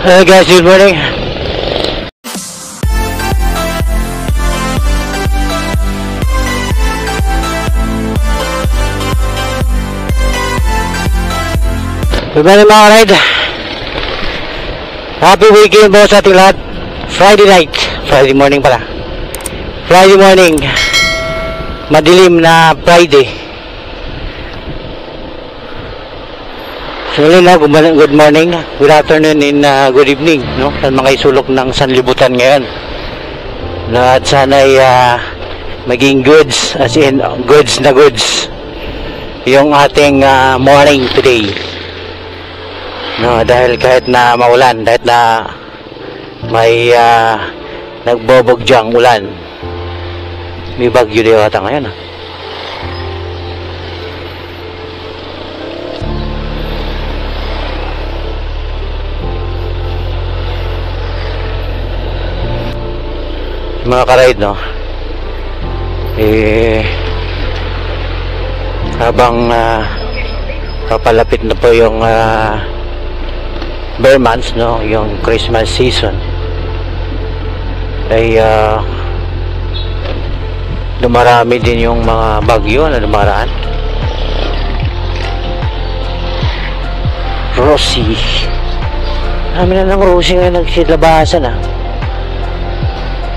Hello guys, good morning. Good morning mga ride. Happy weekend po sa ating lahat. Friday night, Friday morning pala. Friday morning, madilim na Friday. So yun na, good morning, good afternoon, and good evening, no? Sa mga isulok ng sanlibutan ngayon. No, at sana'y maging goods, as in goods na goods, yung ating morning today. No, dahil kahit na maulan, kahit na may nagbobogyang ulan, may bagyo din ata ngayon. Mga ka-ride, no, habang papalapit na po yung bare months, no, yung Christmas season, ay dumarami din yung mga bagyo na dumaraan. Rosie, marami na ng Rosie ngayon nagsilabasan,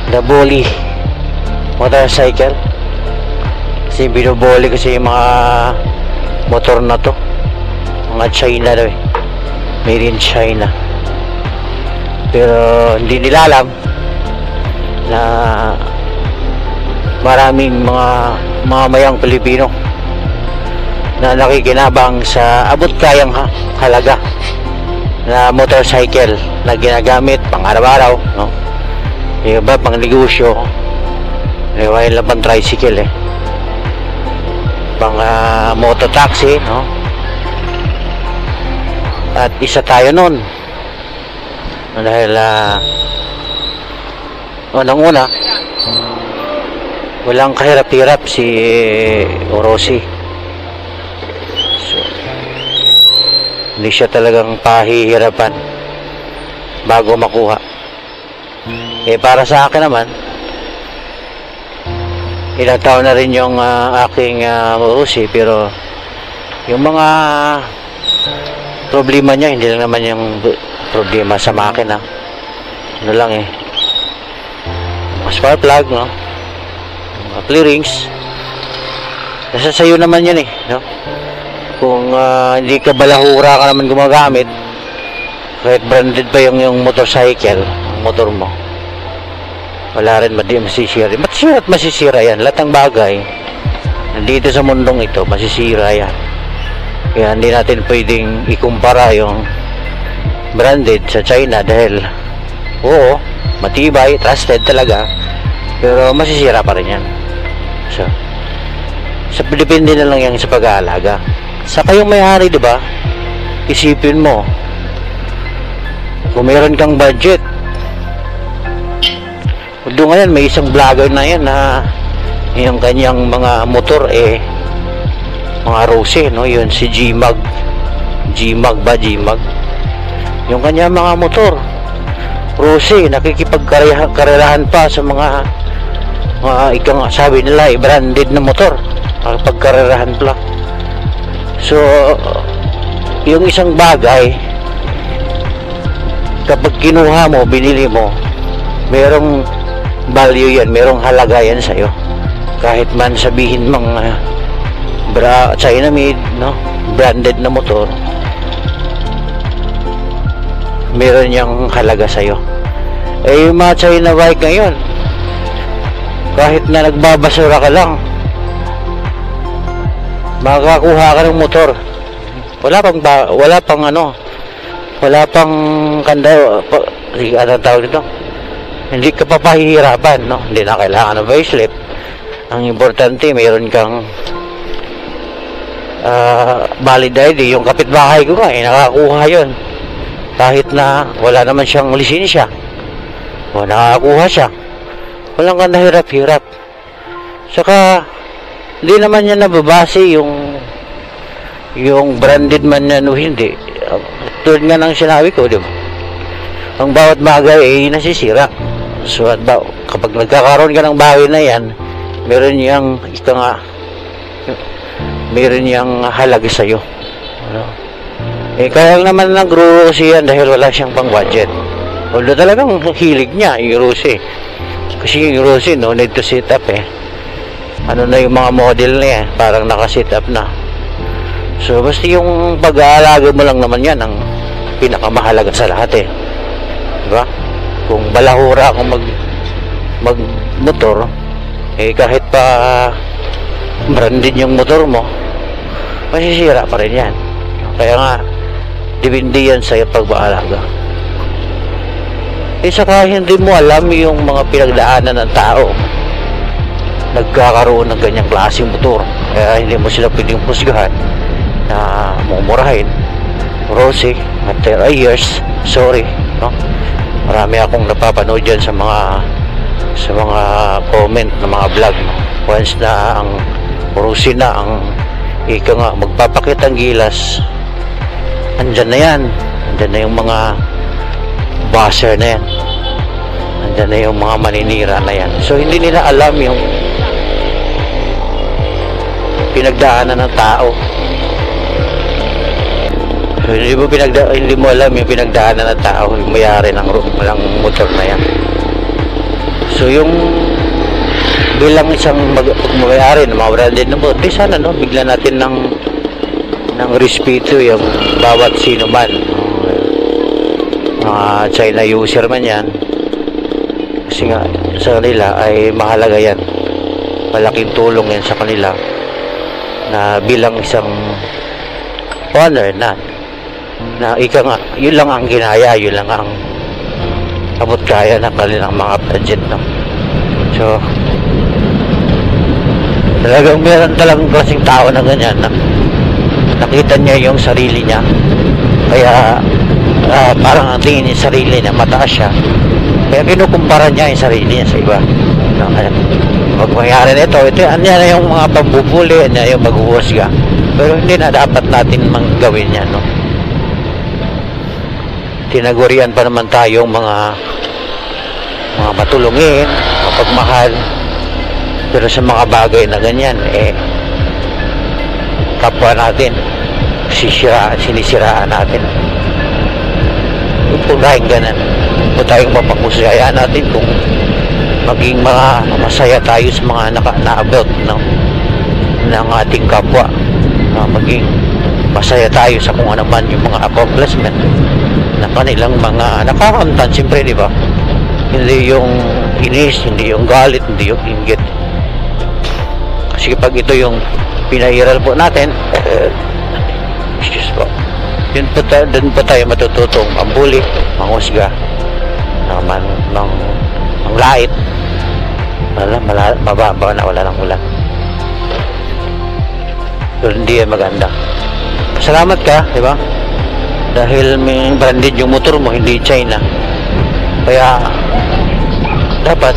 Daboli motorcycle, kasi binuboli kasi yung mga motor na to, mga China daw, made in China, pero hindi nila alam na maraming mga mamayang Pilipino na nakikinabang sa abot kayang halaga na motorcycle na ginagamit pang araw-araw, no? Yung iba pang negosyo, wala lang pang tricycle, pang mototaxi, no? At isa tayo nun, dahil unang-una walang kahirap-hirap si Orosi, so hindi siya talagang pahihirapan bago makuha. Para sa akin naman, ilang taon na rin yung aking Orosi, pero yung mga problema niya, hindi lang naman yung problema sa makina, ano lang spark plug, no, clearings, nasa sayo naman yun, no? Kung hindi ka balahura ka naman gumagamit, kahit branded pa yung motorcycle, motor mo, wala rin masisira. Masisira yan. Lahat ng bagay nandito sa mundong ito, masisira yan. Kaya hindi natin pwedeng ikumpara yung branded sa China, dahil oo, matibay, trusted talaga, pero masisira pa rin yan. So sa depende na lang yan sa pag-aalaga. Sa kayong may-ari, diba, isipin mo, kung meron kang budget, doon ngayon may isang vlogger na yan na yung kanyang mga motor mga Rose, no, yun si G-Mag yung kanyang mga motor Rose, nakikipagkarerahan pa sa mga ikang sabi nila branded na motor, nakikipagkarerahan pa. So yung isang bagay, kapag kinuha mo, binili mo, merong value yan, merong halaga yan sa'yo, kahit man sabihin mga China made, no, branded na motor, meron yung halaga sa'yo. Yung mga China bike ngayon, kahit na nagbabasura ka lang, makakuha ka ng motor, wala pang kanda, anong tawag dito, hindi ka pa pahihirapan, no? Hindi na kailangan ng facelift. Ang importante, mayroon kang valid ID. Yung kapitbahay ko nga, nakakuha yun, kahit na wala naman siyang lisensya, nakakuha siya, walang ka nahirap-hirap. Saka hindi naman niya nababase yung branded man na, no, hindi. Tulad nga ng sinabi ko, di ba? ang bawat bagay ay nasisira. So at kapag nagkakaroon ka ng bawi na yan, meron niyang meron niyang halaga sa'yo. Ano? Kaya naman nag-Rosy yan dahil wala siyang pang budget. Although talagang hilig niya yung Rosy. Kasi yung Rosy, no need to sit up ano na yung mga model niya, parang naka-sit up na. So basta yung pag-aalaga mo lang naman yan ang pinakamahalaga sa lahat diba? Kung balahura akong mag-motor, kahit pa branded yung motor mo, masisira pa rin yan. Kaya nga depende yan sa pag-aalaga. Saka hindi mo alam yung mga pinagdaanan ng tao nagkakaroon ng ganyang klaseng motor. Kaya hindi mo sila pwedeng pusgahan na mumurahin. Rosy, after a years, sorry, no? Marami akong napapanood dyan sa mga comment ng mga vlog, no? Once na ang Rosy na ang magpapakitang gilas, andyan na yan. Andyan na yung mga buzzer na yan. Andyan na yung mga maninira na yan. So hindi nila alam yung pinagdaanan ng tao. So, hindi mo alam yung pinagdaanan ng tao, yung mayari ng motor na yan. So yung bilang isang mayari ng mga branded na motor, sana bigla natin ng respeto yung bawat sino man, mga China user man yan, kasi nga sa kanila ay mahalaga yan. Malaking tulong yan sa kanila na bilang isang owner na yun lang ang ginaya, yun lang ang abot kaya ng kanilang mga budget, no? So talagang meron talagang klaseng tao na ganyan na nakita niya yung sarili niya, kaya parang ang tingin niya sarili niya mataas siya, kaya kinukumpara niya yung sarili niya sa iba. Pag mangyari nito, yan na yung mga pambubuli, yan yung maghuhusga. Pero hindi na dapat natin gawin yan, no? Tinagurian pa naman tayong mga matulungin, mapagmahal. Pero sa mga bagay na ganyan, kapwa natin, sinisiraan natin. Kung dahil ganun, kung tayong mapagusayaan natin kung maging masaya tayo sa mga naabot, no, ng ating kapwa, maging masaya tayo sa kung ano man yung mga accomplishment na kanilang mga nakakamtan, siyempre, di ba? Hindi yung inis, hindi yung galit, hindi yung inggit. Kasi pag ito yung pinairal po natin, excuse po, doon po tayo matututong mambuli, manghusga, manglait. Mababa na, wala ng ulan. So hindi yan maganda. Salamat ka, di ba? Dahil may branded yung motor mo, hindi China. Kaya dapat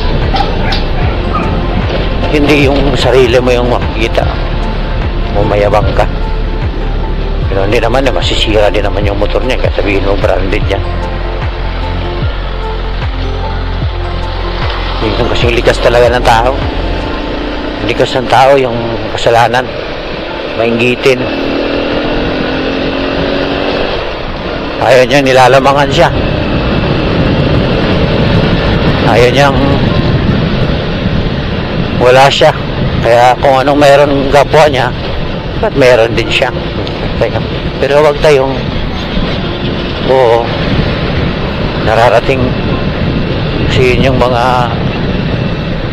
hindi yung sarili mo yung makikita, mayabang ka. Pero hindi naman na masisira din naman yung motor niya kaya sabihin mo branded yan. Yung kasing likas talaga ng tao. Likas ng tao yung kasalanan, mainggitin. Ayaw niya nilalamangan siya, ayaw niyang wala siya. Kaya kung anong meron kapwa niya, ba't meron din siya. Pero wag tayong nararating kasi yung mga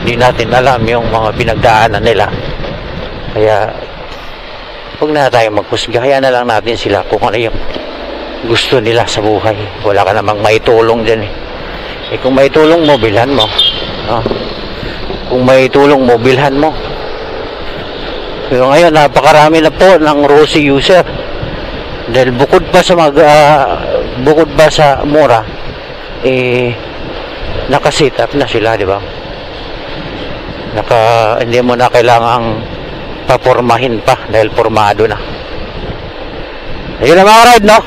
hindi natin alam yung mga pinagdaanan nila. Kaya huwag na tayong magkusga, kaya na lang natin sila kung ano yung gusto nila sa buhay. Wala ka namang maitulong dyan kung maitulong mo, bilhan mo, kung maitulong mo, bilhan mo. Pero ngayon napakarami na po ng Rosy user dahil bukod pa sa mura, naka-sit up na sila, di ba? Hindi mo na kailangang papormahin pa dahil formado na. Ayun na mga ride, no?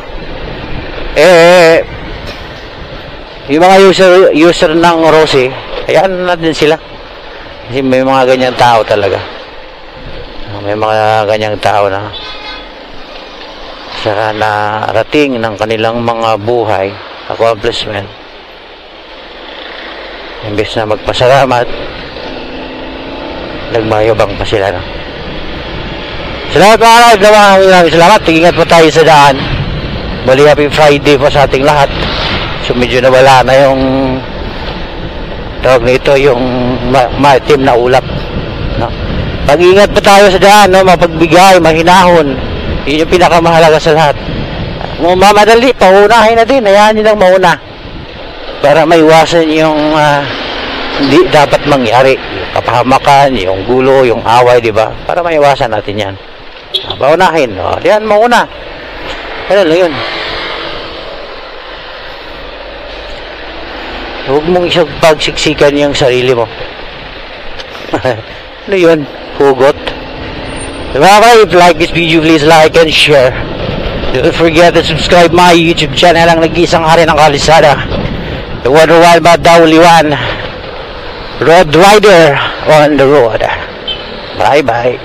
Yung mga user ng Rossi, hayaan natin sila. Kasi may mga ganyang tao talaga. May mga ganyang tao na sa narating ng kanilang mga buhay, accomplishment. Imbes na magpasalamat, nagmayabang pa sila, no? Salamat mga maraming salamat. Ingat po tayo sa daan. Bali, happy Friday po sa ating lahat. So medyo nawala na yung tawag nito, yung maitim na ulap, no? Pag-ingat po tayo sa daan, no? Mapagbigay, mahinahon. Yun yung pinakamahalaga sa lahat. Kung mamadali, paunahin na din. Hayaan nyo lang mauna para maiwasan yung hindi dapat mangyari, yung kapahamakan, yung gulo, yung away, di ba? Para maiwasan natin yan. Paunahin, no? Yan, mauna. Ano lang yun. Huwag mong isang pagsiksikan yung sarili mo. Ano yun? Hugot. Diba kayo? If you like this video, please like and share. Don't forget to subscribe my YouTube channel ang nag-iisang hari ng Kalisada. The wonder why about the only one. Road rider on the road. Bye bye.